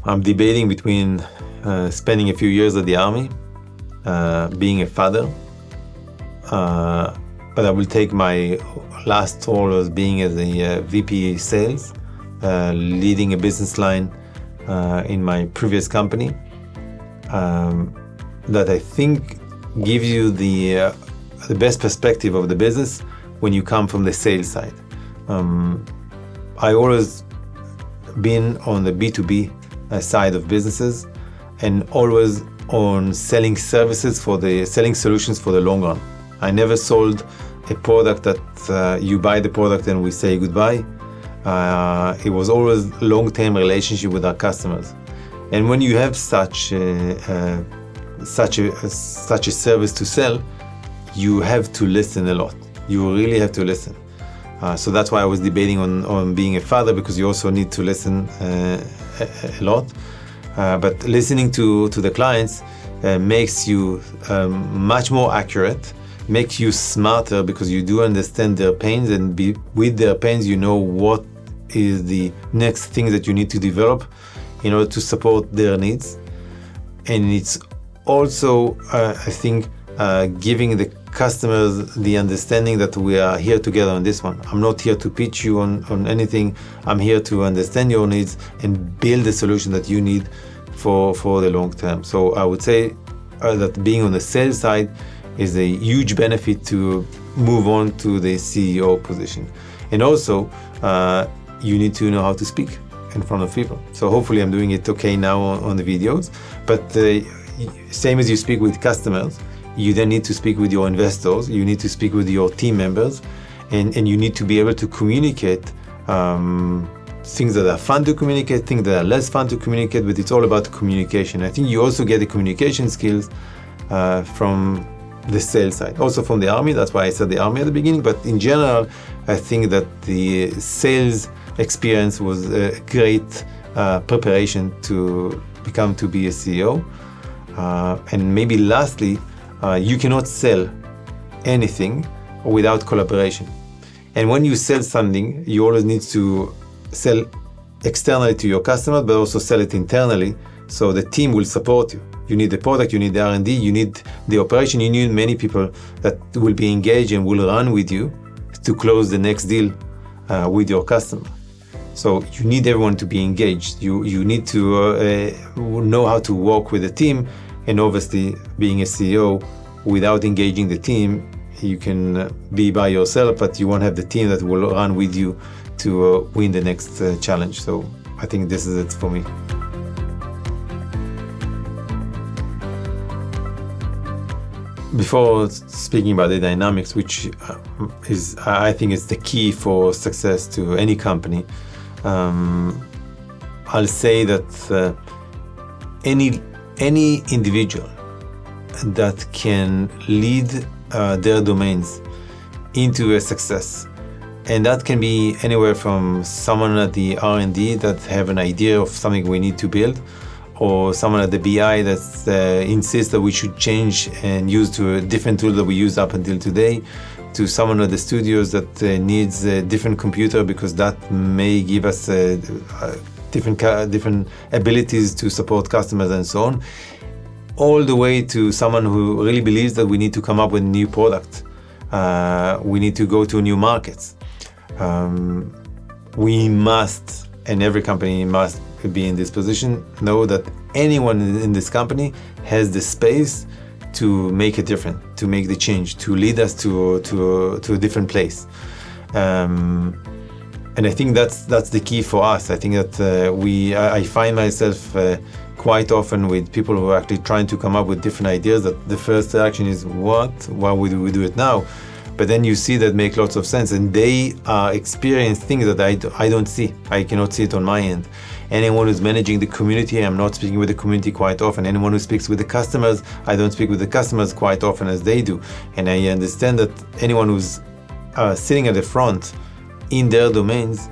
I'm debating between spending a few years at the army, being a father, but I will take my last role as being as a VP sales, leading a business line in my previous company, that I think gives you the best perspective of the business when you come from the sales side. I always been on the B2B side of businesses, and always on selling services selling solutions for the long run. I never sold a product that you buy the product and we say goodbye. It was always long-term relationship with our customers. And when you have such a service to sell, you have to listen a lot. You really have to listen. So that's why I was debating on being a father, because you also need to listen a lot. But listening to the clients makes you much more accurate, makes you smarter, because you do understand their pains, and with their pains you know what is the next thing that you need to develop in order to support their needs. And it's also, I think, giving the customers the understanding that we are here together on this one. I'm not here to pitch you on anything. I'm here to understand your needs and build a solution that you need for the long term. So I would say that being on the sales side is a huge benefit to move on to the CEO position. And also, you need to know how to speak in front of people. So hopefully I'm doing it okay now on the videos. But same as you speak with customers, you then need to speak with your investors, you need to speak with your team members, and you need to be able to communicate things that are fun to communicate, things that are less fun to communicate, but it's all about communication. I think you also get the communication skills from the sales side, also from the army. That's why I said the army at the beginning, but in general, I think that the sales experience was a great preparation to be a CEO. And maybe lastly, you cannot sell anything without collaboration. And when you sell something, you always need to sell externally to your customers, but also sell it internally, so the team will support you. You need the product, you need the R&D, you need the operation, you need many people that will be engaged and will run with you to close the next deal with your customer. So you need everyone to be engaged. You need to know how to work with the team. And obviously, being a CEO, without engaging the team, you can be by yourself, but you won't have the team that will run with you to win the next challenge. So I think this is it for me. Before speaking about the dynamics, which I think is the key for success to any company, I'll say that any individual that can lead their domains into a success, and that can be anywhere from someone at the R&D that have an idea of something we need to build, or someone at the BI that insists that we should change and use to a different tool that we used up until today, to someone at the studios that needs a different computer because that may give us different abilities to support customers and so on, all the way to someone who really believes that we need to come up with a new product. We need to go to new markets. We must, and every company must be in this position, know that anyone in this company has the space to make a difference, to make the change, to lead us to a different place. And I think that's the key for us. I think that I find myself quite often with people who are actually trying to come up with different ideas, that the first reaction is, what? Why would we do it now? But then you see that make lots of sense, and they experience things that I don't see. I cannot see it on my end. Anyone who's managing the community, I'm not speaking with the community quite often. Anyone who speaks with the customers, I don't speak with the customers quite often as they do. And I understand that anyone who's sitting at the front in their domains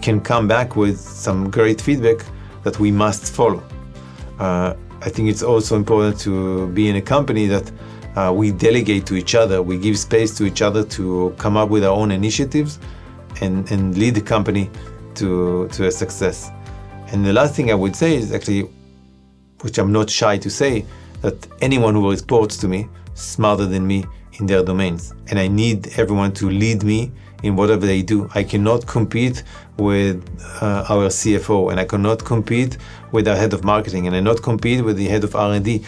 can come back with some great feedback that we must follow. I think it's also important to be in a company that we delegate to each other, we give space to each other to come up with our own initiatives and lead the company to a success. And the last thing I would say is actually, which I'm not shy to say, that anyone who reports to me is smarter than me in their domains. And I need everyone to lead me in whatever they do. I cannot compete with our CFO, and I cannot compete with our head of marketing, and I cannot compete with the head of R&D.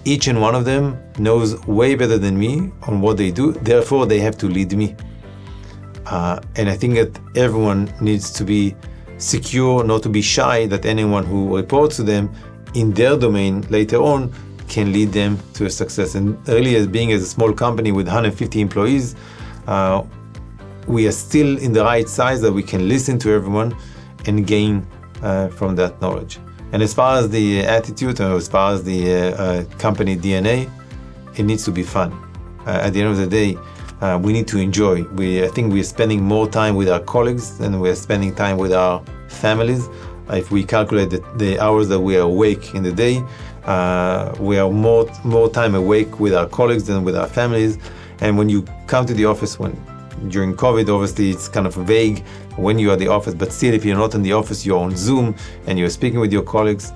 Each and one of them knows way better than me on what they do. Therefore, they have to lead me. And I think that everyone needs to be secure, not to be shy, that anyone who reports to them in their domain later on can lead them to a success. And really, as a small company with 150 employees, we are still in the right size that we can listen to everyone and gain from that knowledge. And as far as the attitude, or as far as the company DNA, it needs to be fun. At the end of the day, we need to enjoy. I think we're spending more time with our colleagues than we're spending time with our families. If we calculate the hours that we are awake in the day, we are more time awake with our colleagues than with our families. And when you come to the office, during COVID, obviously it's kind of vague when you are at the office, but still, if you're not in the office, you're on Zoom and you're speaking with your colleagues,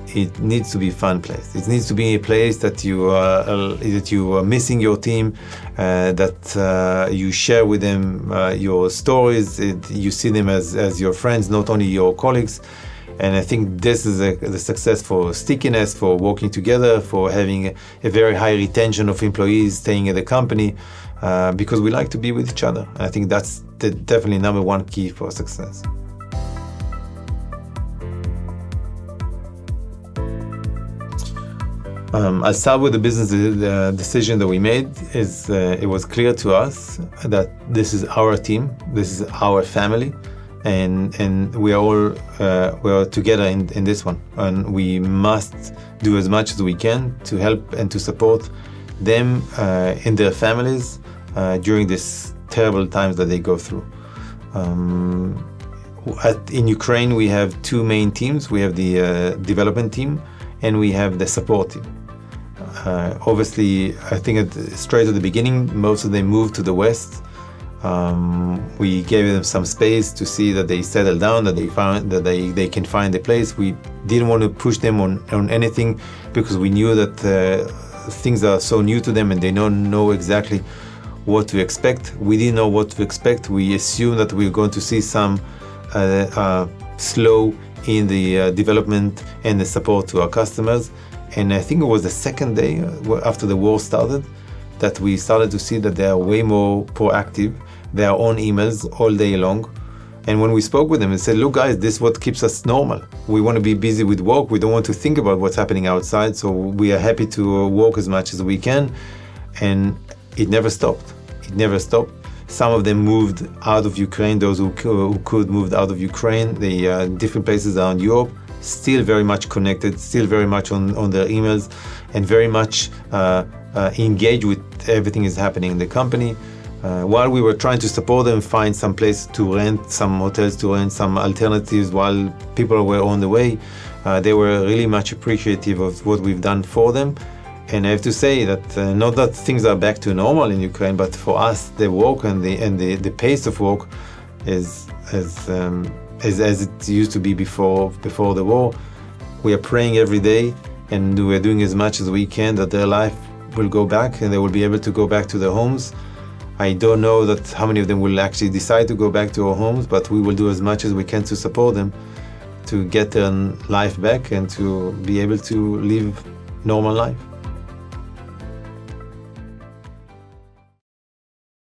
it needs to be a fun place. It needs to be a place that you are missing your team, that you share with them your stories. You see them as your friends, not only your colleagues. And I think this is the success for stickiness, for working together, for having a very high retention of employees staying at the company, because we like to be with each other. And I think that's definitely number one key for success. I'll start with the business decision that we made. It was clear to us that this is our team, this is our family, and we are together in this one, and we must do as much as we can to help and to support them in their families during these terrible times that they go through. In Ukraine, we have two main teams. We have the development team and we have the support team. Obviously, I think straight at the beginning, most of them moved to the West. We gave them some space to see that they settle down, that they can find a place. We didn't want to push them on anything because we knew that things are so new to them and they don't know exactly what to expect. We didn't know what to expect. We assumed that we were going to see some slow in the development and the support to our customers. And I think it was the second day after the war started that we started to see that they are way more proactive. They are on emails all day long. And when we spoke with them and said, look guys, this is what keeps us normal. We want to be busy with work. We don't want to think about what's happening outside. So we are happy to work as much as we can. And it never stopped. It never stopped. Some of them moved out of Ukraine. Those who could moved out of Ukraine. They different places around Europe. Still very much connected, still very much on their emails, and very much engaged with everything is happening in the company. While we were trying to support them, find some place to rent, some hotels to rent, some alternatives while people were on the way, they were really much appreciative of what we've done for them. And I have to say that not that things are back to normal in Ukraine, but for us, the work and the pace of work is as it used to be before the war. We are praying every day, and we are doing as much as we can that their life will go back and they will be able to go back to their homes. I don't know that how many of them will actually decide to go back to our homes, but we will do as much as we can to support them to get their life back and to be able to live normal life.